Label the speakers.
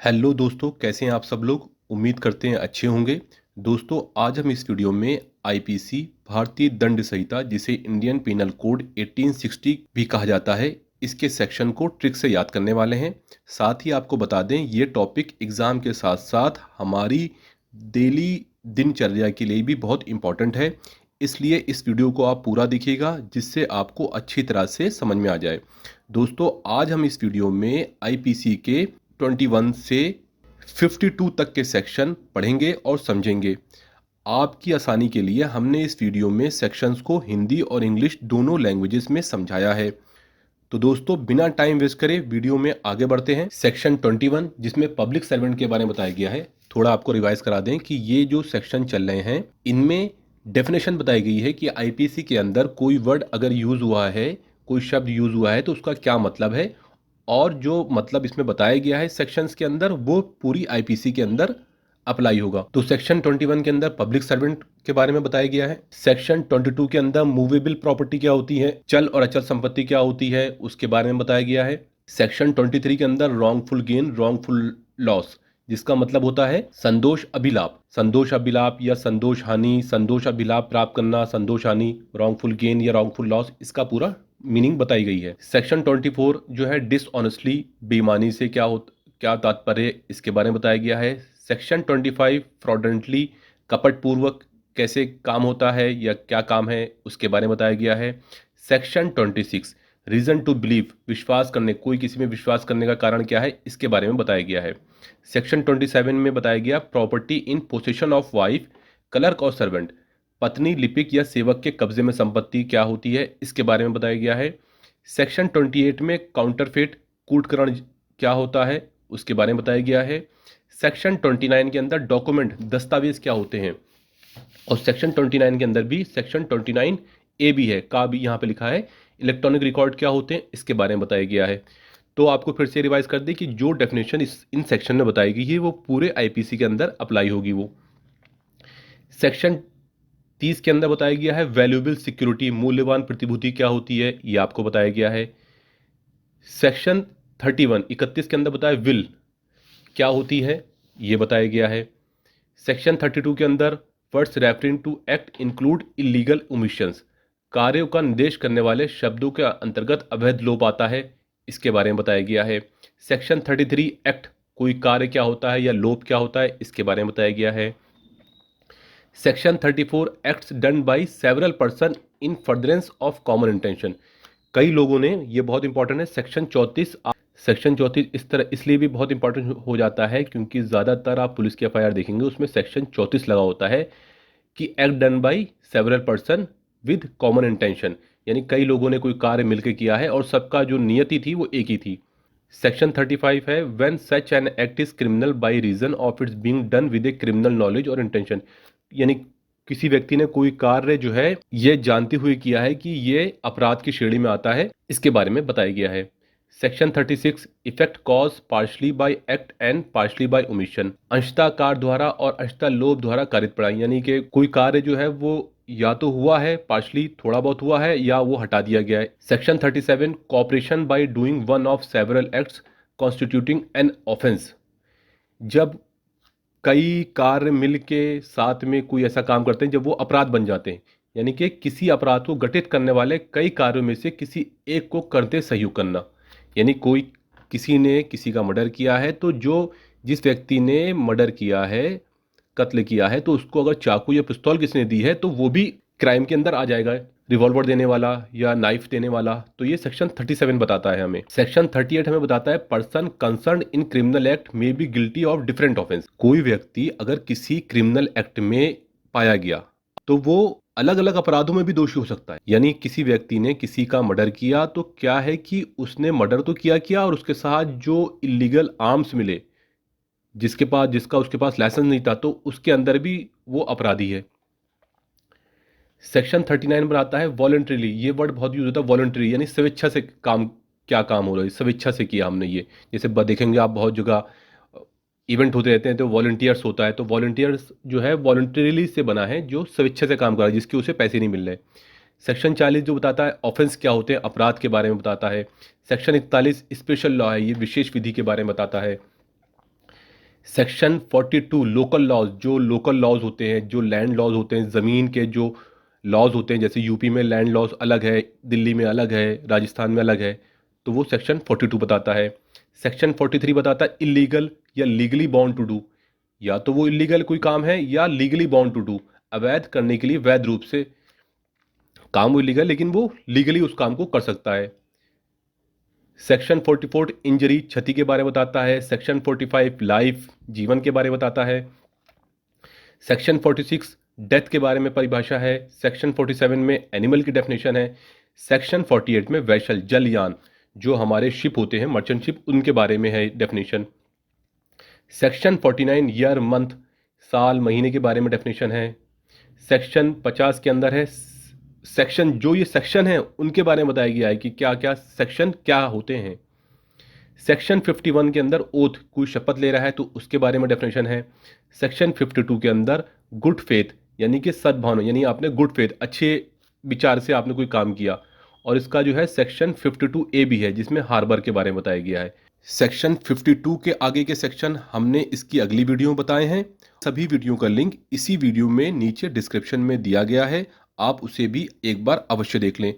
Speaker 1: Hello दोस्तों, कैसे हैं आप सब लोग। उम्मीद करते हैं अच्छे होंगे। दोस्तों, आज हम इस वीडियो में आईपीसी भारतीय दंड संहिता, जिसे इंडियन पिनल कोड 1860 भी कहा जाता है, इसके सेक्शन को ट्रिक से याद करने वाले हैं। साथ ही आपको बता दें, ये टॉपिक एग्ज़ाम के साथ साथ हमारी डेली दिनचर्या के लिए भी बहुत इम्पॉर्टेंट है। इसलिए इस वीडियो को आप पूरा देखिएगा, जिससे आपको अच्छी तरह से समझ में आ जाए। दोस्तों, आज हम इस वीडियो में आईपीसी के 21 से 52 तक के सेक्शन पढ़ेंगे और समझेंगे। आपकी आसानी के लिए हमने इस वीडियो में सेक्शंस को हिंदी और इंग्लिश दोनों लैंग्वेजेस में समझाया है। तो दोस्तों, बिना टाइम वेस्ट करे वीडियो में आगे बढ़ते हैं। सेक्शन 21, जिसमें पब्लिक सर्वेंट के बारे में बताया गया है। थोड़ा आपको रिवाइज करा दें कि ये जो सेक्शन चल रहे हैं, इनमें डेफिनेशन बताई गई है कि आईपीसी के अंदर कोई वर्ड अगर यूज हुआ है, कोई शब्द यूज हुआ है, तो उसका क्या मतलब है। और जो मतलब इसमें बताया गया है सेक्शंस के अंदर, वो पूरी आईपीसी के अंदर अप्लाई होगा। तो सेक्शन 21 के अंदर पब्लिक सर्वेंट के बारे में बताया गया है। सेक्शन 22 के अंदर मूवेबल प्रॉपर्टी क्या होती है, चल और अचल संपत्ति क्या होती है, उसके बारे में बताया गया है। सेक्शन 23 के अंदर रॉन्गफुल गेन रॉन्गफुल लॉस, जिसका मतलब होता है संदोष अभिलाप। संदोष अभिलाप या संदोष हानि, संदोष अभिलाप प्राप्त करना, संदोष हानि, रॉन्गफुल गेन या रॉन्गफुल लॉस, इसका पूरा मीनिंग बताई गई है। सेक्शन 24 जो है डिसऑनेस्टली, बेईमानी से क्या तात्पर्य है, इसके बारे में बताया गया है। सेक्शन 25 फ्रॉडेंटली, कपट पूर्वक कैसे काम होता है या क्या काम है, उसके बारे में बताया गया है। सेक्शन 26 रीजन टू बिलीव, विश्वास करने, कोई किसी में विश्वास करने का कारण क्या है, इसके बारे में बताया गया है। सेक्शन 27 में बताया गया property in possession of wife, clerk और सर्वेंट, पत्नी, लिपिक या सेवक के कब्जे में संपत्ति क्या होती है, इसके बारे में बताया गया है। सेक्शन 28 में काउंटरफेट, कूटकरण क्या होता है, उसके बारे में बताया गया है। सेक्शन 29 के अंदर डॉक्यूमेंट, दस्तावेज क्या होते हैं। और सेक्शन 29 के अंदर भी सेक्शन 29 ए भी है, का भी यहाँ पे लिखा है, इलेक्ट्रॉनिक रिकॉर्ड क्या होते हैं, इसके बारे में बताया गया है। तो आपको फिर से रिवाइज कर दें कि जो डेफिनेशन इन सेक्शन में बताई गई है, वो पूरे आईपीसी के अंदर अप्लाई होगी। वो सेक्शन 30 के अंदर बताया गया है वैल्यूएबल सिक्योरिटी, मूल्यवान प्रतिभूति क्या होती है, ये आपको बताया गया है। सेक्शन 31 के अंदर बताया विल क्या होती है, ये बताया गया है। सेक्शन 32 के अंदर words referring to act include illegal omissions, कार्यों का निर्देश करने वाले शब्दों के अंतर्गत अवैध लोप आता है, इसके बारे में बताया गया है। सेक्शन 33 एक्ट, कोई कार्य क्या होता है या लोप क्या होता है, इसके बारे में बताया गया है। Section 34 acts done by several person in furtherance of common intention, कई लोगों ने, ये बहुत इंपॉर्टेंट है। सेक्शन 34 इस तरह इसलिए भी बहुत इंपॉर्टेंट हो जाता है क्योंकि ज़्यादातर आप पुलिस की एफआईआर देखेंगे, उसमें सेक्शन 34 लगा होता है कि act done by several person with common intention, यानी कई लोगों ने कोई कार्य मिलकर किया है और सबका जो नियति थी वो एक ही थी। सेक्शन 35 है when such an act is criminal by reason of its being done with a criminal knowledge और इंटेंशन, यानी किसी व्यक्ति ने कोई कार्य जो है ये जानते हुए किया है कि ये अपराध की श्रेणी में आता है, इसके बारे में बताया गया है। Section 36 effect caused partly by act and partly by omission, अंशतः कार द्वारा और अंशतः लोभ द्वारा कारित पड़ा, यानी कि कोई कार्य जो है वो या तो हुआ है पार्शली, थोड़ा बहुत हुआ है, या वो हटा दिया गया है। Section 37 cooperation by doing one of several acts constituting an offence, जब कई कार्य मिल के साथ में कोई ऐसा काम करते हैं जब वो अपराध बन जाते हैं, यानी कि किसी अपराध को घटित करने वाले कई कार्यों में से किसी एक को करते सहयोग करना, यानी कोई किसी ने किसी का मर्डर किया है, तो जो जिस व्यक्ति ने मर्डर किया है, कत्ल किया है, तो उसको अगर चाकू या पिस्तौल किसने दी है तो वो भी क्राइम के अंदर आ जाएगा, रिवॉल्वर देने वाला या नाइफ देने वाला। तो ये सेक्शन 37 बताता है हमें। सेक्शन 38 हमें बताता है person concern in criminal act में be guilty of different offence, कोई व्यक्ति अगर किसी क्रिमिनल एक्ट में पाया गया तो वो अलग अलग अपराधों में भी दोषी हो सकता है। यानी किसी व्यक्ति ने किसी का मर्डर किया तो क्या है कि उसने मर्डर तो किया और उसके साथ जो इलीगल आर्म्स मिले, जिसका उसके पास लाइसेंस नहीं था, तो उसके अंदर भी वो अपराधी है। सेक्शन 39 पर आता है वॉलंटरीली, ये वर्ड बहुत यूज होता है, वॉलंटरी यानी स्वेच्छा से काम, क्या काम हो रहा है, स्वेच्छा से किया हमने ये। जैसे देखेंगे आप बहुत जगह इवेंट होते रहते हैं तो वॉलंटियर्स होता है, तो वॉलंटियर्स जो है वॉलंटरीली से बना है, जो स्वेच्छा से काम कर रहा है, जिसके उसे पैसे नहीं मिल रहे। सेक्शन 40 जो बताता है ऑफेंस क्या होते हैं, अपराध के बारे में बताता है। सेक्शन 41 स्पेशल लॉ है, ये विशेष विधि के बारे में बताता है। सेक्शन 42 लोकल लॉज, जो लोकल लॉज होते हैं, जो लैंड लॉज होते हैं, ज़मीन के जो लॉज होते हैं, जैसे यूपी में लैंड लॉज अलग है, दिल्ली में अलग है, राजस्थान में अलग है, तो वो सेक्शन 42 बताता है। सेक्शन 43 बताता है इलीगल या लीगली बाउंड टू डू, या तो वो इलीगल कोई काम है या लीगली बाउंड टू डू, अवैध करने के लिए वैध रूप से काम, वो इलीगल लेकिन वो लीगली उस काम को कर सकता है। सेक्शन 44 इंजरी क्षति के बारे में बताता है। सेक्शन 45 लाइफ जीवन के बारे में बताता है। सेक्शन 46 डेथ के बारे में परिभाषा है। सेक्शन 47 में एनिमल की डेफिनेशन है। सेक्शन 48 में वैशल जलयान, जो हमारे शिप होते हैं मर्चेंट शिप, उनके बारे में है डेफिनेशन। सेक्शन 49 ईयर मंथ साल महीने के बारे में डेफिनेशन है। सेक्शन 50 के अंदर है सेक्शन, जो ये सेक्शन है उनके बारे में बताया गया है कि क्या क्या सेक्शन क्या होते हैं। सेक्शन 51 के अंदर ओथ, कोई शपथ ले रहा है तो उसके बारे में डेफिनेशन है। सेक्शन 52 के अंदर गुड फेथ, यानी कि सद्भावना, यानी आपने गुड फेथ अच्छे विचार से आपने कोई काम किया, और इसका जो है सेक्शन 52 ए भी है जिसमें हार्बर के बारे में बताया गया है। सेक्शन 52 के आगे के सेक्शन हमने इसकी अगली वीडियो में बताए हैं। सभी वीडियो का लिंक इसी वीडियो में नीचे डिस्क्रिप्शन में दिया गया है, आप उसे भी एक बार अवश्य देख लें।